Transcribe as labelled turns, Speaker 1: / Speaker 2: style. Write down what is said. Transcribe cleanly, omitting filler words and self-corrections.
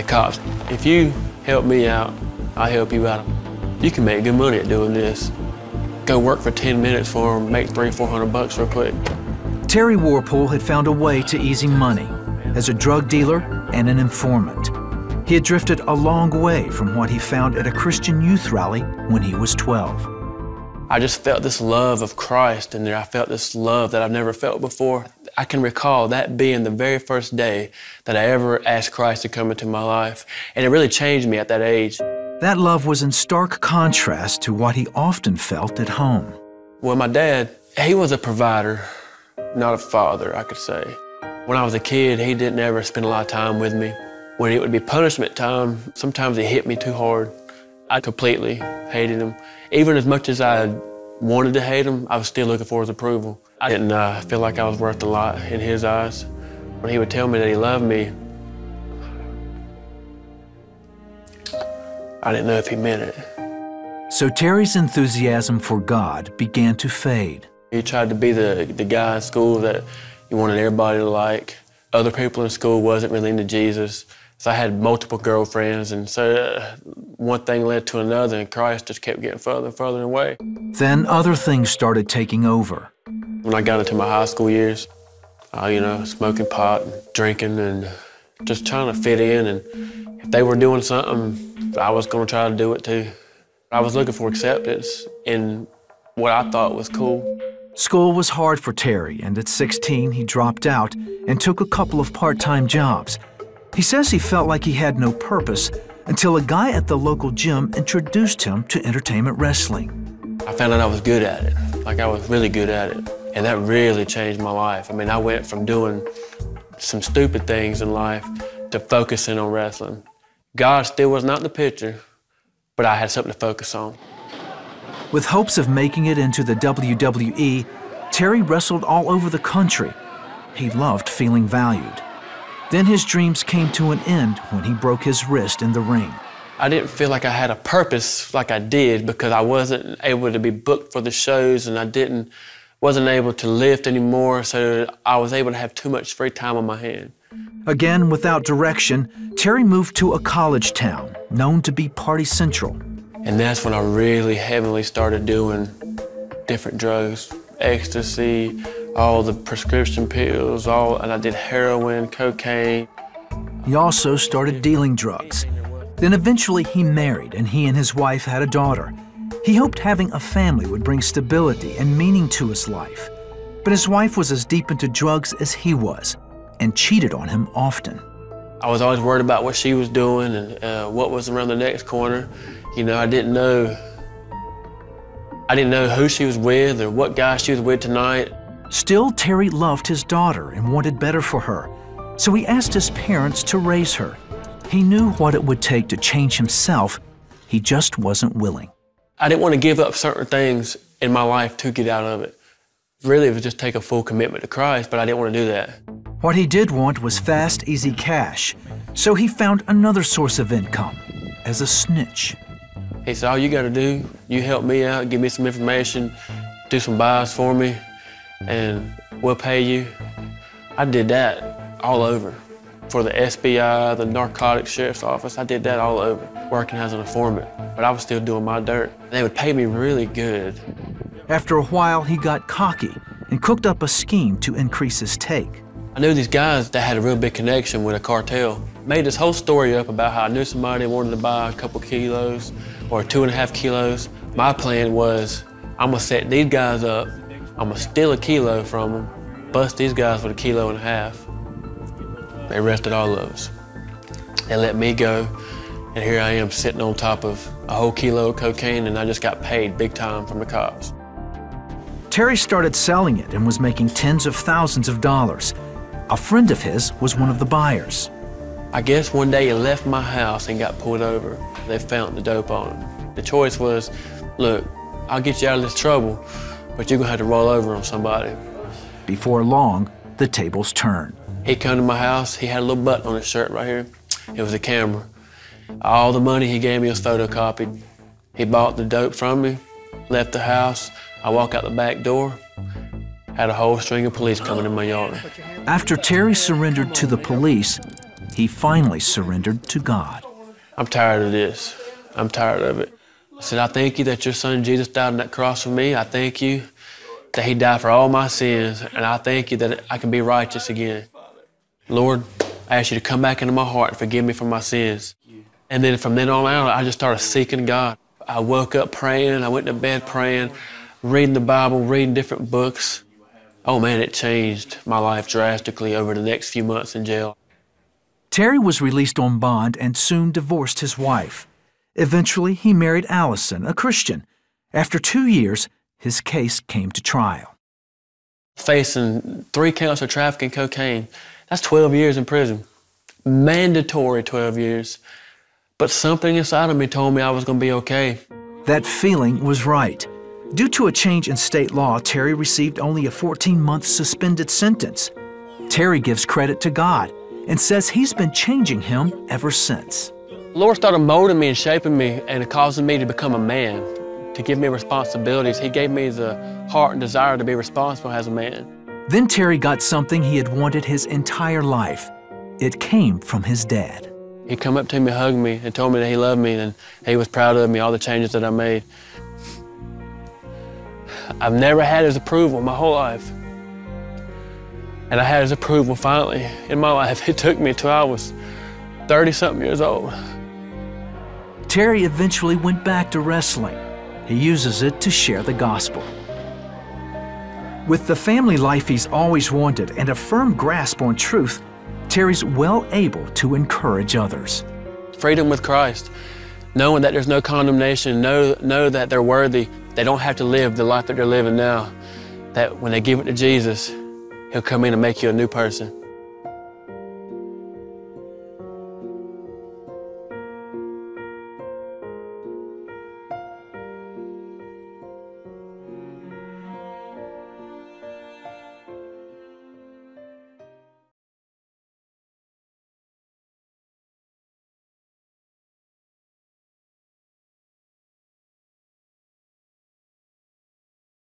Speaker 1: the cops, if you help me out, I'll help you out. You can make good money at doing this. Go work for 10 minutes for them, make $300-400 real quick.
Speaker 2: Terry Warpool had found a way to easing money as a drug dealer and an informant. He had drifted a long way from what he found at a Christian youth rally when he was 12.
Speaker 1: I just felt this love of Christ in there. I felt this love that I've never felt before. I can recall that being the very first day that I ever asked Christ to come into my life. And it really changed me at that age.
Speaker 2: That love was in stark contrast to what he often felt at home.
Speaker 1: Well, my dad, he was a provider, not a father, I could say. When I was a kid, he didn't ever spend a lot of time with me. When it would be punishment time, sometimes he hit me too hard. I completely hated him. Even as much as I wanted to hate him, I was still looking for his approval. I didn't feel like I was worth a lot in his eyes. When he would tell me that he loved me, I didn't know if he meant it.
Speaker 2: So Terry's enthusiasm for God began to fade.
Speaker 1: He tried to be the guy in school that he wanted everybody to like. Other people in school wasn't really into Jesus. So I had multiple girlfriends, and so one thing led to another, and Christ just kept getting further and further away.
Speaker 2: Then other things started taking over.
Speaker 1: When I got into my high school years, smoking pot, and drinking, and just trying to fit in. And if they were doing something, I was going to try to do it too. I was looking for acceptance in what I thought was cool.
Speaker 2: School was hard for Terry, and at 16, he dropped out and took a couple of part-time jobs. He says he felt like he had no purpose until a guy at the local gym introduced him to entertainment wrestling.
Speaker 1: I found out I was good at it, like I was really good at it, and that really changed my life. I mean, I went from doing some stupid things in life to focusing on wrestling. God still was not in the picture, but I had something to focus on.
Speaker 2: With hopes of making it into the WWE, Terry wrestled all over the country. He loved feeling valued. Then his dreams came to an end when he broke his wrist in the ring.
Speaker 1: I didn't feel like I had a purpose like I did because I wasn't able to be booked for the shows, and I wasn't able to lift anymore, so I was able to have too much free time on my hand.
Speaker 2: Again, without direction, Terry moved to a college town known to be party central.
Speaker 1: And that's when I really heavily started doing different drugs, ecstasy, all the prescription pills, and I did heroin, cocaine.
Speaker 2: He also started dealing drugs. Then eventually he married, and he and his wife had a daughter. He hoped having a family would bring stability and meaning to his life. But his wife was as deep into drugs as he was, and cheated on him often.
Speaker 1: I was always worried about what she was doing and what was around the next corner. You know, I didn't know who she was with or what guy she was with tonight.
Speaker 2: Still, Terry loved his daughter and wanted better for her, so he asked his parents to raise her. He knew what it would take to change himself. He just wasn't willing.
Speaker 1: I didn't want to give up certain things in my life to get out of it. Really, it was just take a full commitment to Christ, but I didn't want to do that.
Speaker 2: What he did want was fast, easy cash, so he found another source of income as a snitch.
Speaker 1: He said, all you got to do, you help me out, give me some information, do some buys for me, and we'll pay you. I did that all over. For the SBI, the Narcotics Sheriff's Office, I did that all over, working as an informant. But I was still doing my dirt. They would pay me really good.
Speaker 2: After a while, he got cocky and cooked up a scheme to increase his take.
Speaker 1: I knew these guys that had a real big connection with a cartel. Made this whole story up about how I knew somebody wanted to buy a couple kilos or 2.5 kilos. My plan was, I'm gonna set these guys up, I'm gonna steal a kilo from them, bust these guys with 1.5 kilos. They arrested all of us. They let me go, and here I am sitting on top of a whole kilo of cocaine, and I just got paid big time from the cops.
Speaker 2: Terry started selling it and was making tens of thousands of dollars. A friend of his was one of the buyers.
Speaker 1: I guess one day he left my house and got pulled over. They found the dope on him. The choice was, look, I'll get you out of this trouble, but you're gonna have to roll over on somebody.
Speaker 2: Before long, the tables turned.
Speaker 1: He come to my house, he had a little button on his shirt right here. It was a camera. All the money he gave me was photocopied. He bought the dope from me, left the house. I walk out the back door, had a whole string of police coming in my yard.
Speaker 2: After Terry surrendered to the police, he finally surrendered to God.
Speaker 1: I'm tired of this. I'm tired of it. I said, I thank you that your son Jesus died on that cross for me. I thank you that he died for all my sins, and I thank you that I can be righteous again. Lord, I ask you to come back into my heart and forgive me for my sins. And then from then on out, I just started seeking God. I woke up praying, I went to bed praying, reading the Bible, reading different books. Oh man, it changed my life drastically over the next few months in jail.
Speaker 2: Terry was released on bond and soon divorced his wife. Eventually, he married Allison, a Christian. After 2 years, his case came to trial.
Speaker 1: Facing 3 counts of trafficking cocaine, that's 12 years in prison. Mandatory 12 years. But something inside of me told me I was going to be okay.
Speaker 2: That feeling was right. Due to a change in state law, Terry received only a 14-month suspended sentence. Terry gives credit to God and says he's been changing him ever since.
Speaker 1: The Lord started molding me and shaping me and causing me to become a man, to give me responsibilities. He gave me the heart and desire to be responsible as a man.
Speaker 2: Then Terry got something he had wanted his entire life. It came from his dad.
Speaker 1: He come up to me, hugged me, and told me that he loved me and he was proud of me, all the changes that I made. I've never had his approval my whole life. And I had his approval finally in my life. It took me until I was 30-something years old.
Speaker 2: Terry eventually went back to wrestling. He uses it to share the gospel. With the family life he's always wanted and a firm grasp on truth, Terry's well able to encourage others.
Speaker 1: Freedom with Christ, knowing that there's no condemnation, know that they're worthy. They don't have to live the life that they're living now. That when they give it to Jesus, He'll come in and make you a new person.